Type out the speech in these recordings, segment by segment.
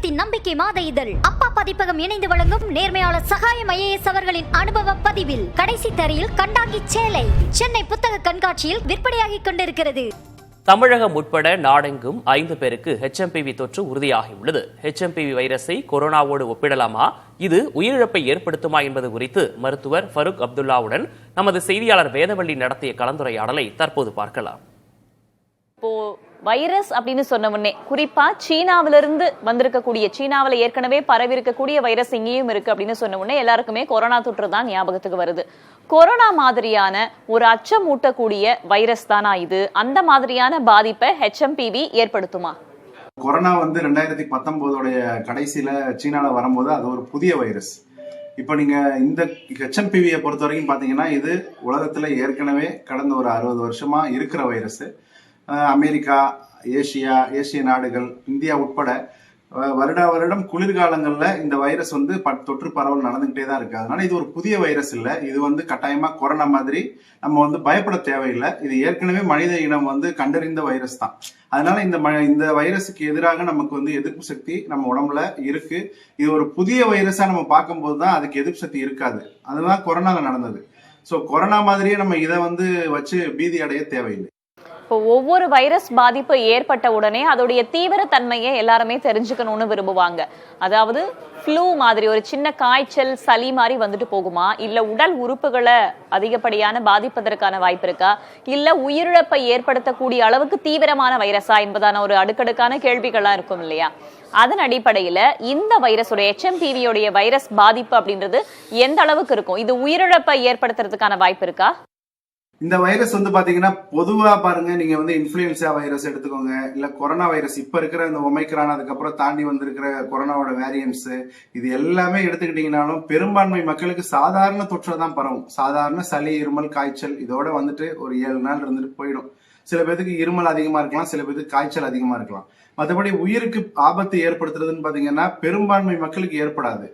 தேசத்தின் நம்பிக்கை மாத இதழ் அப்பா பதிப்பகம் இணைந்து வழங்கும் நேர்மையாளர் சகாயம் IAS அவர்களின் அனுபவ பதிவில் கடைசி தரையில் கண்டாங்கி சேலை சென்னை புத்தக கண்காட்சியில் விற்பனையாகிக் கொண்டிருக்கிறது. தமிழகம் உட்பட நாடெங்கும் 5 பேருக்கு HMPV தொற்று உறுதியாகியுள்ளது. HMPV வைரஸை கொரோனாவோடு ஒப்பிடலாமா, இது உயிரிழப்பை ஏற்படுத்துமா என்பது குறித்து மருத்துவர் ஃபருக் அப்துல்லாவுடன் நமது செய்தியாளர் வேதவள்ளி நடத்திய கலந்துரையாடலை தற்போது பார்க்கலாம். இப்போ வைரஸ் அப்படின்னு சொன்ன உடனே குறிப்பா சீனாவிலிருந்து வந்திருக்கக்கூடிய, சீனாவில் ஏற்கனவே பரவி இருக்கக்கூடிய வைரஸ் இங்கேயும் இருக்கு அப்படின்னு சொன்ன உடனே எல்லாருக்குமே கொரோனா தொற்று தான் ஞாபகத்துக்கு வருது. கொரோனா மாதிரியான ஒரு அச்சம் ஊட்டக்கூடிய வைரஸ் தானா இது? அந்த மாதிரியான பாதிப்பை HMPV ஏற்படுத்துமா? கொரோனா 2019 கடைசியில சீனால வரும்போது அது ஒரு புதிய வைரஸ். இப்ப நீங்க இந்த HMPV பொறுத்த வரைக்கும் பாத்தீங்கன்னா இது உலகத்துல ஏற்கனவே கடந்த ஒரு 60 வருஷமா இருக்கிற வைரஸ். அமெரிக்கா, ஏசிய நாடுகள், இந்தியா உட்பட வருடம் குளிர்காலங்கள்ல இந்த வைரஸ் தொற்று பரவல் நடந்துகிட்டே தான் இருக்கு. அதனால இது ஒரு புதிய வைரஸ் இல்ல. இது கட்டாயமா கொரோனா மாதிரி நம்ம பயப்பட தேவையில்லை. இது ஏற்கனவே மனித இனம் கண்டறிந்த வைரஸ் தான். அதனால இந்த வைரஸுக்கு எதிராக நமக்கு எதிர்ப்பு சக்தி நம்ம உடம்புல இருக்கு. இது ஒரு புதிய வைரஸா நம்ம பார்க்கும்போது தான் அதுக்கு எதிர்ப்பு சக்தி இருக்காது. அதுதான் கொரோனால நடந்தது. சோ கொரோனா மாதிரியே நம்ம இதை வச்சு பீதி அடைய தேவையில்லை. இப்போ ஒவ்வொரு வைரஸ் பாதிப்பு ஏற்பட்ட உடனே அதோடைய தீவிரத்தன்மையை எல்லாருமே தெரிஞ்சுக்கணும்னு விரும்புவாங்க. அதாவது ஃப்ளூ மாதிரி ஒரு சின்ன காய்ச்சல், சளி மாதிரி வந்துட்டு போகுமா, இல்ல உடல் உறுப்புகளை அதிகப்படியான பாதிப்பதற்கான வாய்ப்பு இருக்கா, இல்ல உயிரிழப்பை ஏற்படுத்தக்கூடிய அளவுக்கு தீவிரமான வைரஸா என்பதான ஒரு அடுக்கடுக்கான கேள்விகள்லாம் இருக்கும் இல்லையா? அதன் அடிப்படையில இந்த வைரஸோட HMPV வைரஸ் பாதிப்பு அப்படின்றது எந்த அளவுக்கு இருக்கும்? இது உயிரிழப்பை ஏற்படுத்துறதுக்கான வாய்ப்பு இருக்கா? இந்த வைரஸ் பாத்தீங்கன்னா பொதுவா பாருங்க, நீங்க இன்ஃபுளுன்சா வைரஸ் எடுத்துக்கோங்க, இல்ல கொரோனா வைரஸ், இப்ப இருக்கிற இந்த ஒமைக்ரான், அதுக்கப்புறம் தாண்டி வந்திருக்கிற கொரோனாவோட வேரியன்ட்ஸ், இது எல்லாமே எடுத்துக்கிட்டீங்கன்னாலும் பெரும்பான்மை மக்களுக்கு சாதாரண தொற்று தான் பரவும். சாதாரண சளி, இருமல், காய்ச்சல் இதோட ஒரு 7 நாள் இருந்துட்டு போயிடும். சில பேருக்கு இருமல் அதிகமா இருக்கலாம், சில பேருக்கு காய்ச்சல் அதிகமா இருக்கலாம். மற்றபடி உயிருக்கு ஆபத்து ஏற்படுத்துறதுன்னு பாத்தீங்கன்னா பெரும்பான்மை மக்களுக்கு ஏற்படாது.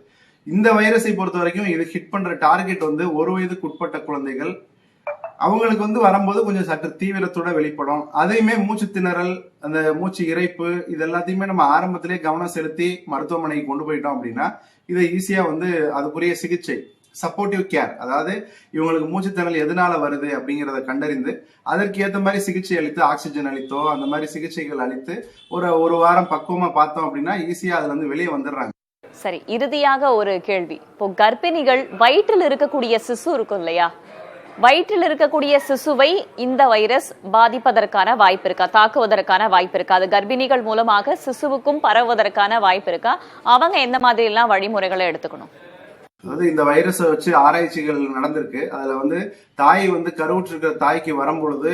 இந்த வைரஸை பொறுத்த வரைக்கும் இது ஹிட் பண்ற டார்கெட் 1 வயதுக்கு உட்பட்ட குழந்தைகள். அவங்களுக்கு வரும்போது கொஞ்சம் சற்று தீவிரத்தோட வெளிப்படும். அதையுமே மூச்சு திணறல், அந்த மூச்சு இறைப்பு, இது எல்லாத்தையுமே நம்ம ஆரம்பத்திலே கவனம் செலுத்தி மருத்துவமனைக்கு கொண்டு போயிட்டோம் அப்படின்னா இதை ஈஸியா அதுக்குரிய சிகிச்சை, சப்போர்ட்டிவ் கேர், அதாவது இவங்களுக்கு மூச்சு திணறல் எதனால வருது அப்படிங்கறத கண்டறிந்து அதற்கு ஏற்ற மாதிரி சிகிச்சை அளித்து, ஆக்சிஜன் அளித்தோ அந்த மாதிரி சிகிச்சைகள் அளித்து ஒரு வாரம் பக்குவமா பார்த்தோம் அப்படின்னா ஈஸியா அதுல வெளியே வந்துடுறாங்க. சரி, இறுதியாக ஒரு கேள்வி. இப்போ கர்ப்பிணிகள், வயிற்றில் இருக்கக்கூடிய சிசு இருக்கும் இல்லையா, வயிற்றில் இருக்கக்கூடிய சிசுவை இந்த வைரஸ் பாதிப்பதற்கான வாய்ப்பு இருக்கா, தாக்குவதற்கான வாய்ப்பு இருக்கா? அது கர்ப்பிணிகள் மூலமாக சிசுவுக்கும் பரவுவதற்கான வாய்ப்பு இருக்கா? அவங்க எந்த மாதிரி எல்லாம் வழிமுறைகளை எடுத்துக்கணும்? அதாவது இந்த வைரஸை வச்சு ஆராய்ச்சிகள் நடந்திருக்கு. அதுல தாய் கருவுற்று இருக்கிற தாய்க்கு வரும்பொழுது,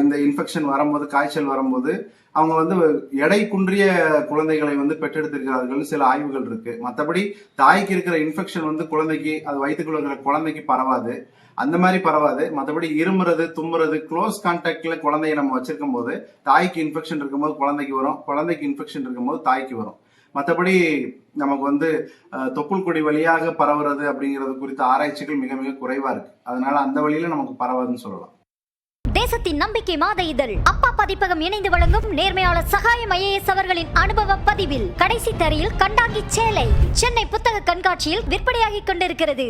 இந்த இன்ஃபெக்ஷன் வரும்போது, காய்ச்சல் வரும்போது அவங்க எடை குன்றிய குழந்தைகளை பெற்றெடுத்திருக்கிறார்கள் சில ஆய்வுகள் இருக்கு. மற்றபடி தாய்க்கு இருக்கிற இன்ஃபெக்ஷன் குழந்தைக்கு, அது வயிற்றுக்குள்ள இருக்கிற குழந்தைக்கு பரவாது, அந்த மாதிரி பரவாது. மற்றபடி இருமுறது, தும்முறது, க்ளோஸ் கான்டாக்ட்ல குழந்தைய நம்ம வச்சிருக்கும் போது தாய்க்கு இன்ஃபெக்ஷன் இருக்கும்போது குழந்தைக்கு வரும், குழந்தைக்கு இன்ஃபெக்ஷன் இருக்கும்போது தாய்க்கு வரும். மற்றபடி நமக்கு தொப்புள் கொடி வழியாக பரவுறது அப்படிங்கிறது குறித்த ஆராய்ச்சிகள் மிக மிக குறைவா இருக்கு. அதனால அந்த வழியில நமக்கு பரவாதுன்னு சொல்லலாம். தேசத்தின் நம்பிக்கை மாத இதழ் அப்பா பதிப்பகம் இணைந்து வழங்கும் நேர்மையாளர் சகாயம் IAS அவர்களின் அனுபவ பதிவில் கடைசி தரையில் கண்டாங்கி சேலை சென்னை புத்தக கண்காட்சியில் விற்பனையாகிக் கொண்டிருக்கிறது.